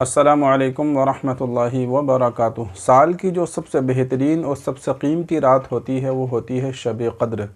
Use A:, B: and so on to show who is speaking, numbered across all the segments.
A: अस्सलामु अलैकुम वरहमतुल्लाहि वबरकातुहू। साल की जो सबसे बेहतरीन और सबसे कीमती रात होती है वो होती है शब क़द्र।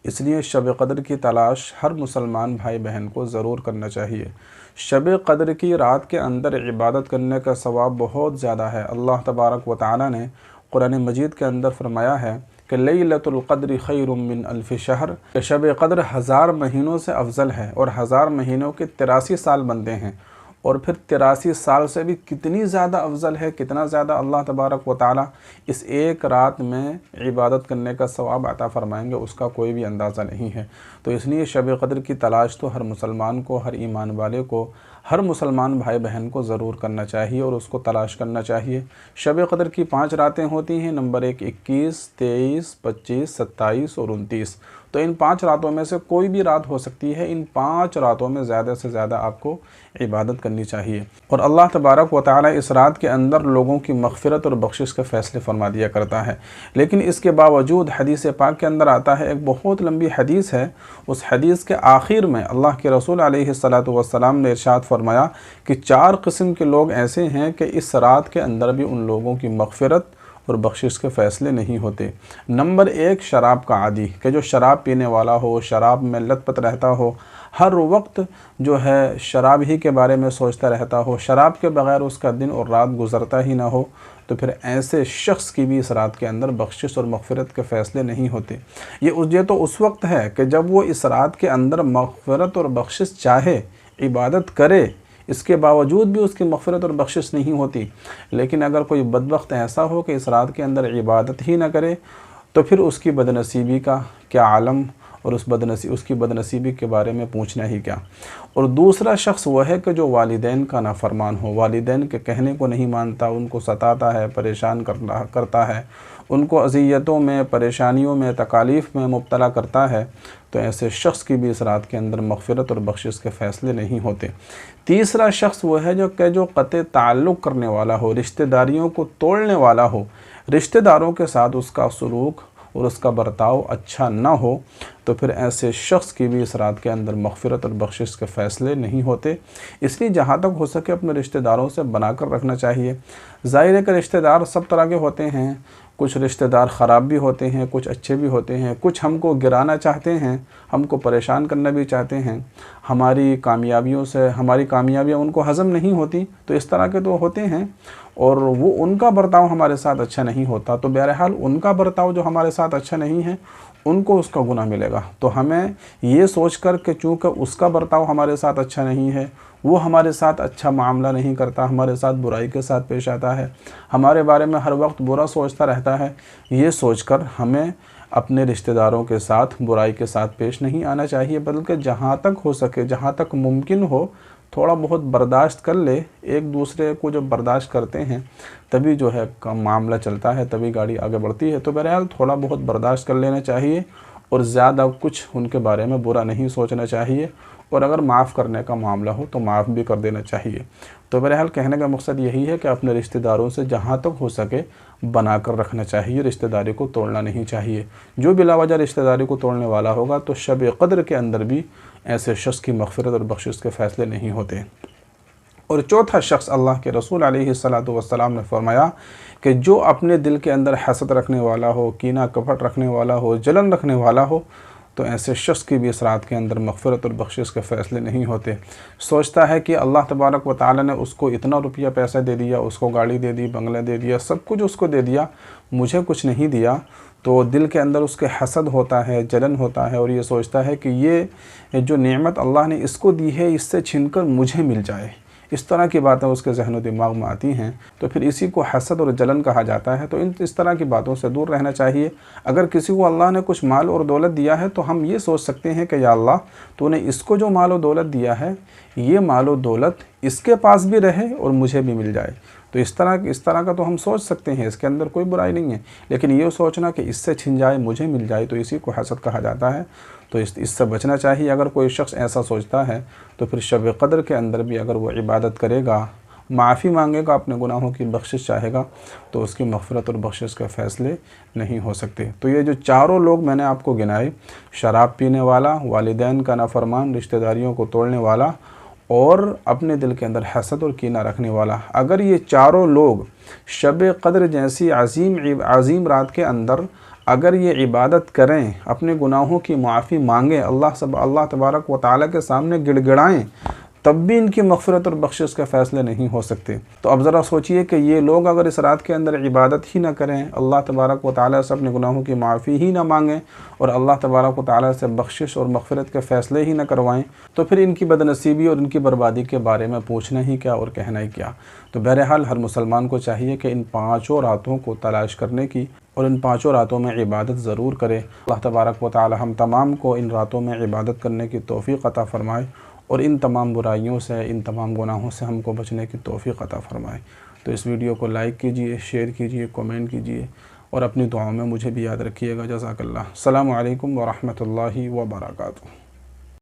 A: इसलिए शब क़द्र की तलाश हर मुसलमान भाई बहन को ज़रूर करना चाहिए। शब क़द्र की रात के अंदर इबादत करने का सवाब बहुत ज़्यादा है। अल्लाह तबारक व तआला ने कुरान मजीद के अंदर फरमाया है कि लैलतुल क़द्र खैरुम मिन अल्फ़ि शहर। शब क़द्र हज़ार महीनों से अफजल है और हज़ार महीनों के 83 साल बनते हैं, और फिर 83 साल से भी कितनी ज़्यादा अफजल है, कितना ज़्यादा अल्लाह तबारक व ताला इस एक रात में इबादत करने का सवाब अता फ़रमाएंगे, उसका कोई भी अंदाज़ा नहीं है। तो इसलिए शब क़द्र की तलाश तो हर मुसलमान को, हर ईमान वाले को, हर मुसलमान भाई बहन को ज़रूर करना चाहिए और उसको तलाश करना चाहिए। शब क़द्र की 5 रातें होती हैं। नंबर 1 21, 23, 25, 27 और 29। तो इन 5 रातों में से कोई भी रात हो सकती है। इन 5 रातों में ज़्यादा से ज़्यादा आपको इबादत करनी चाहिए। और अल्लाह तबारक व तआला इस रात के अंदर लोगों की मग़फ़िरत और बख्शिश के फ़ैसले फरमा दिया करता है। लेकिन इसके बावजूद हदीस पाक के अंदर आता है, एक बहुत लंबी हदीस है, उस हदीस के आखिर में अल्लाह के रसूल अलैहिस्सलातु वस्सलाम ने इरशाद फरमाया कि 4 किस्म के लोग ऐसे हैं कि इस रात के अंदर भी उन लोगों की मग़फ़िरत और बख्शिश के फ़ैसले नहीं होते। नंबर 1 शराब का आदी, कि जो शराब पीने वाला हो, शराब में लतपत रहता हो, हर वक्त जो है शराब ही के बारे में सोचता रहता हो, शराब के बग़ैर उसका दिन और रात गुज़रता ही ना हो, तो फिर ऐसे शख्स की भी इस रात के अंदर बख्शिश और मग़फ़िरत के फ़ैसले नहीं होते। ये तो उस वक्त है कि जब वो इस रात के अंदर मग़फ़िरत और बख्शिश चाहे, इबादत करे, इसके बावजूद भी उसकी मग़फ़िरत और बख्शिश नहीं होती। लेकिन अगर कोई बदबख्त ऐसा हो कि इस रात के अंदर इबादत ही ना करे, तो फिर उसकी बदनसीबी का क्या आलम, और उसकी बदनसीबी के बारे में पूछना ही क्या। और दूसरा शख्स वह है कि जो वालिदैन का नाफरमान हो, वालिदैन के कहने को नहीं मानता, उनको सताता है, परेशान करता है, उनको अज़ियतों में, परेशानियों में, तकालीफ़ में मुब्तला करता है। तो ऐसे शख्स की भी इस रात के अंदर मग़फ़िरत और बख्शिश के फ़ैसले नहीं होते। तीसरा शख्स वो है जो क़त्ए ताल्लुक़ करने वाला हो, रिश्तेदारियों को तोड़ने वाला हो, रिश्तेदारों के साथ उसका सलूक और उसका बर्ताव अच्छा ना हो, तो फिर ऐसे शख्स की भी इस रात के अंदर मग़फ़िरत और बख्शिश के फ़ैसले नहीं होते। इसलिए जहाँ तक हो सके अपने रिश्तेदारों से बनाकर रखना चाहिए। ज़ाहिर है कि रिश्तेदार सब तरह के होते हैं, कुछ रिश्तेदार ख़राब भी होते हैं, कुछ अच्छे भी होते हैं, कुछ हमको गिराना चाहते हैं, हमको परेशान करना भी चाहते हैं, हमारी कामयाबियाँ उनको हज़म नहीं होती, तो इस तरह के तो होते हैं, और वो उनका बर्ताव हमारे साथ अच्छा नहीं होता। तो बहरहाल उनका बर्ताव जो हमारे साथ अच्छा नहीं है, उनको उसका गुनाह मिलेगा। तो हमें ये सोच कर कि चूँकि उसका बर्ताव हमारे साथ अच्छा नहीं है, वो हमारे साथ अच्छा मामला नहीं करता, हमारे साथ बुराई के साथ पेश आता है, हमारे बारे में हर वक्त बुरा सोचता रहता है, ये सोचकर हमें अपने रिश्तेदारों के साथ बुराई के साथ पेश नहीं आना चाहिए। बल्कि जहाँ तक हो सके, जहाँ तक मुमकिन हो, थोड़ा बहुत बर्दाश्त कर ले। एक दूसरे को जब बर्दाश्त करते हैं तभी जो है मामला चलता है, तभी गाड़ी आगे बढ़ती है। तो बहरहाल थोड़ा बहुत बर्दाश्त कर लेना चाहिए और ज़्यादा कुछ उनके बारे में बुरा नहीं सोचना चाहिए, और अगर माफ़ करने का मामला हो तो माफ़ भी कर देना चाहिए। तो बहरहाल कहने का मकसद यही है कि अपने रिश्तेदारों से जहाँ तक हो सके बनाकर रखना चाहिए, रिश्तेदारी को तोड़ना नहीं चाहिए। जो बिलावजह रिश्तेदारी को तोड़ने वाला होगा, तो शब क़द्र के अंदर भी ऐसे शख्स की मग़फ़िरत और बख्शिश के फ़ैसले नहीं होते। और चौथा शख्स, अल्लाह के रसूल अलैहिस्सलातु वस्सलाम ने फरमाया कि जो अपने दिल के अंदर हसद रखने वाला हो, कीना कपट रखने वाला हो, जलन रखने वाला हो, तो ऐसे शख्स की भी इस रात के अंदर मग़फ़िरत और बख्शिश के फ़ैसले नहीं होते। सोचता है कि अल्लाह तबारक व तआला ने उसको इतना रुपया पैसा दे दिया, उसको गाड़ी दे दी, बंगला दे दिया, सब कुछ उसको दे दिया, मुझे कुछ नहीं दिया। तो दिल के अंदर उसके हसद होता है, जलन होता है, और ये सोचता है कि ये जो नेमत अल्लाह ने इसको दी है, इससे छीनकर मुझे मिल जाए। इस तरह की बातें उसके ज़हन व दिमाग में आती हैं, तो फिर इसी को हसद और जलन कहा जाता है। तो इस तरह की बातों से दूर रहना चाहिए। अगर किसी को अल्लाह ने कुछ माल और दौलत दिया है, तो हम ये सोच सकते हैं कि या अल्लाह, तूने इसको जो माल और दौलत दिया है, ये माल और दौलत इसके पास भी रहे और मुझे भी मिल जाए। तो इस तरह का तो हम सोच सकते हैं, इसके अंदर कोई बुराई नहीं है। लेकिन ये सोचना कि इससे छिन जाए, मुझे मिल जाए, तो इसी को हसद कहा जाता है। तो इससे बचना चाहिए। अगर कोई शख्स ऐसा सोचता है, तो फिर शब क़द्र के अंदर भी अगर वो इबादत करेगा, माफ़ी मांगेगा, अपने गुनाहों की बख्शिश चाहेगा, तो उसकी मग़फ़िरत और बख्शिश के फ़ैसले नहीं हो सकते। तो ये जो चारों लोग मैंने आपको गिनाए, शराब पीने वाला, वालिदैन का नाफरमान, रिश्तेदारियों को तोड़ने वाला और अपने दिल के अंदर हसद और कीना रखने वाला। अगर ये चारों लोग शब क़द्र जैसी अज़ीम रात के अंदर अगर ये इबादत करें, अपने गुनाहों की माफ़ी मांगें, अल्लाह तबारक व तआला के सामने गिड़गिड़ाएँ, तब भी इनकी मग़फ़िरत और बख्शिश के फ़ैसले नहीं हो सकते। तो अब ज़रा सोचिए कि ये लोग अगर इस रात के अंदर इबादत ही ना करें, अल्लाह तबारक व तआला से अपने गुनाहों की माफ़ी ही ना मांगें और अल्लाह तबारक व तआला से बख्शिश और मग़फ़िरत के फ़ैसले ही ना करवाएं, तो फिर इनकी बदनसीबी और इनकी बर्बादी के बारे में पूछना ही क्या और कहना ही क्या। तो बहरहाल हर मुसलमान को चाहिए कि इन 5 रातों को तलाश करने की और इन 5 रातों में इबादत ज़रूर करे। अल्लाह तबारक व तआला हम तमाम को इन रातों में इबादत करने की तौफ़ीक़ अता फ़रमाए और इन तमाम बुराइयों से, इन तमाम गुनाहों से हमको बचने की तौफ़ीक़ अता फ़रमाए। तो इस वीडियो को लाइक कीजिए, शेयर कीजिए, कमेंट कीजिए और अपनी दुआओं में मुझे भी याद रखिएगा। जज़ाकल्लाह। अस्सलामु अलैकुम व रहमतुल्लाहि व बरकातुहू।